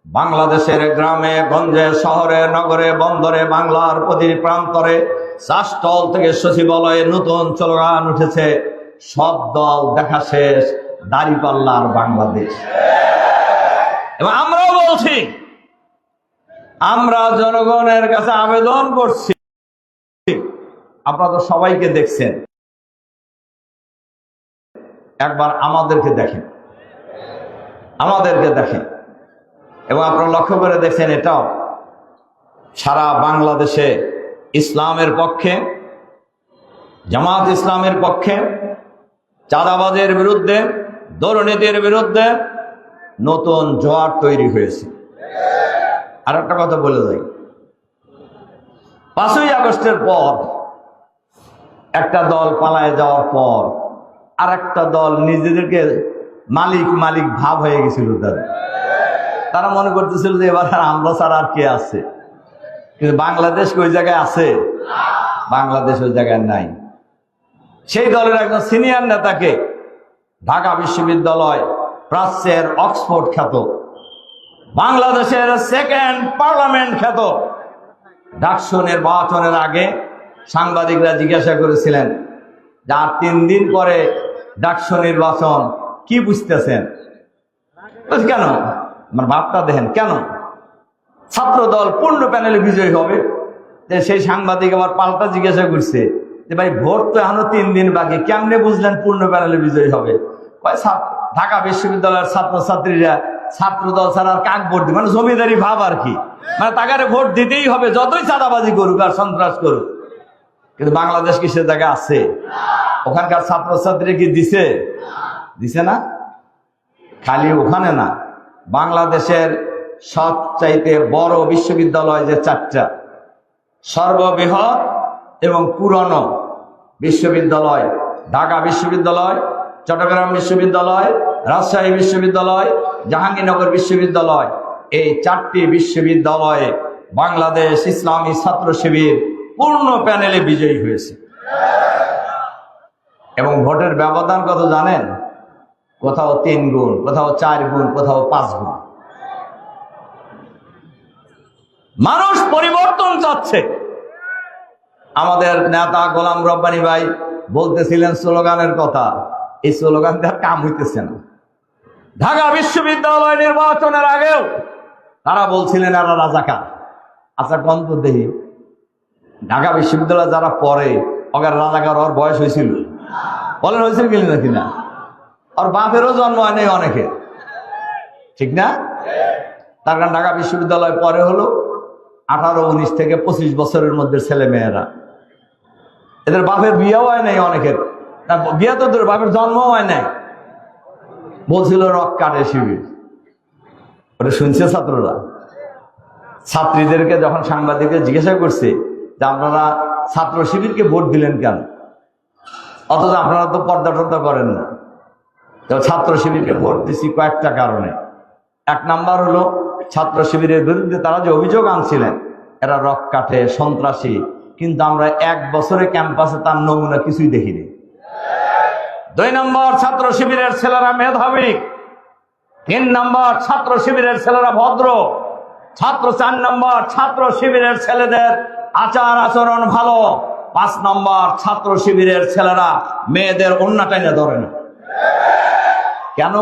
বাংলাদেশের গ্রামে গঞ্জে শহরে নগরে বন্দরে বাংলার প্রতিটি প্রান্তরে চাষস্থল থেকে সচিবালয়ে নতুন স্লোগান উঠেছে, সব দল দেখা শেষ, দাঁড়িপাল্লার বাংলাদেশ। এবং আমরাও বলছি, আমরা জনগণের কাছে আবেদন করছি, আপনারা তো সবাইকে দেখছেন, একবার আমাদেরকে দেখেন, এবং আপনারা লক্ষ্য করে দেখছেন, এটাও সারা বাংলাদেশে ইসলামের পক্ষে, জামাত ইসলামের পক্ষে, চাঁদাবাজের বিরুদ্ধে, দুর্নীতির বিরুদ্ধে নতুন জোয়ার তৈরি হয়েছে। আর একটা কথা বলে যাই, 5ই আগস্টের পর একটা দল পালায় যাওয়ার পর আর একটা দল নিজেদেরকে মালিক ভাব হয়ে গেছিল। তারা মনে করতেছিল যে এবার আমরা ছাড়া আর কে আছে। কিন্তু বাংলাদেশ ওই জায়গায় আছে? বাংলাদেশ ওই জায়গায় নাই। সেই দলের একজন সিনিয়র নেতাকে ঢাকা বিশ্ববিদ্যালয়, প্রাচ্যের অক্সফোর্ড খ্যাত, বাংলাদেশের সেকেন্ড পার্লামেন্ট খ্যাত, ডাকসু নির্বাচনের আগে সাংবাদিকরা জিজ্ঞাসা করেছিলেন যে আর 3 দিন পরে ডাকসু নির্বাচন, কি বুঝতেছেন? কেন? আমার ভাবটা দেখেন, কেন ছাত্র দল পূর্ণ প্যানেলে বিজয়ী হবে? যে সেই সাংবাদিক আবার পাল্টা জিজ্ঞাসা করছে যে ভাই ভোট তো এখনো 3 দিন বাকি, কেমনে বুঝলেন পূর্ণ প্যানেলে বিজয়ী হবে? ঢাকা বিশ্ববিদ্যালয়ের ছাত্রছাত্রীরা ছাত্র দল ছাড়া আর কাক ভোট দিবে, মানে জমিদারি ভাব আর কি, মানে তাকে ভোট দিতেই হবে যতই চাঁদাবাজি করুক আর সন্ত্রাস করুক। কিন্তু বাংলাদেশ কি সে জায়গা আছে? ওখানকার ছাত্রছাত্রী কি দিছে না? খালি ওখানে না, বাংলাদেশের সবচাইতে বড় বিশ্ববিদ্যালয় যে 4টা, সর্ববৃহৎ এবং পুরনো বিশ্ববিদ্যালয়, ঢাকা বিশ্ববিদ্যালয়, চট্টগ্রাম বিশ্ববিদ্যালয়, রাজশাহী বিশ্ববিদ্যালয়, জাহাঙ্গীরনগর বিশ্ববিদ্যালয়, এই 4টি বিশ্ববিদ্যালয়ে বাংলাদেশ ইসলামী ছাত্র শিবির পূর্ণ প্যানেলে বিজয়ী হয়েছে। এবং ভোটের ব্যবধান কত জানেন? কোথাও 3 গুণ, কোথাও 4 গুণ, কোথাও 5 গুণ। মানুষ পরিবর্তন চাচ্ছে। আমাদের নেতা গোলাম রব্বানী ভাই বলতেছিলেন স্লোগানের কথা, এই স্লোগান দেওয়ার কাম হইতেছে না। ঢাকা বিশ্ববিদ্যালয় নির্বাচনের আগেও তারা বলছিলেন এরা রাজাকার। আচ্ছা গন্ত দেহি, ঢাকা বিশ্ববিদ্যালয়ে যারা পড়ে ওদের রাজাকার ওর বয়স হয়েছিল? বলেন হয়েছিল কিনা? আর বাপেরও জন্ম হয় নাই অনেকে, ঠিক না? তার কারণ ঢাকা বিশ্ববিদ্যালয় পরে হলো 18, 19 থেকে 25 বছরের মধ্যে ছেলে মেয়েরা, এদের বাপের বিয়েও হয় নাই অনেকের, বিয়ে তো দূরে, বাপের জন্মও হয় নাই। বলছিল রক কাটে শিবির, ওটা শুনছে ছাত্ররা। ছাত্রীদেরকে যখন সাংবাদিকরা জিজ্ঞাসা করছে যে আপনারা ছাত্র শিবিরকে ভোট দিলেন কেন, অথচ আপনারা তো পর্দা টর্দা করেন না। তো ছাত্র শিবিরকে ভোট দিচ্ছি কয়েকটা কারণে। 1 নাম্বার হলো ছাত্র শিবিরের বিরুদ্ধে তারা যে অভিযোগ আনছিলেন এরা রক কাটে, সন্ত্রাসী, কিন্তু আমরা 1 বছরে ক্যাম্পাসে তার নমুনা কিছুই দেখিনি। 2 নম্বর, ছাত্র শিবিরের ছেলেরা মেধাবী। 3 নম্বর, ছাত্র শিবিরের ছেলেরা ভদ্র। 4 নম্বর, ছাত্র শিবিরের ছেলেদের আচার আচরণ ভালো। 5 নম্বর, ছাত্র শিবিরের ছেলেরা মেয়েদের ওন্না টাইনা ধরে না। কেন?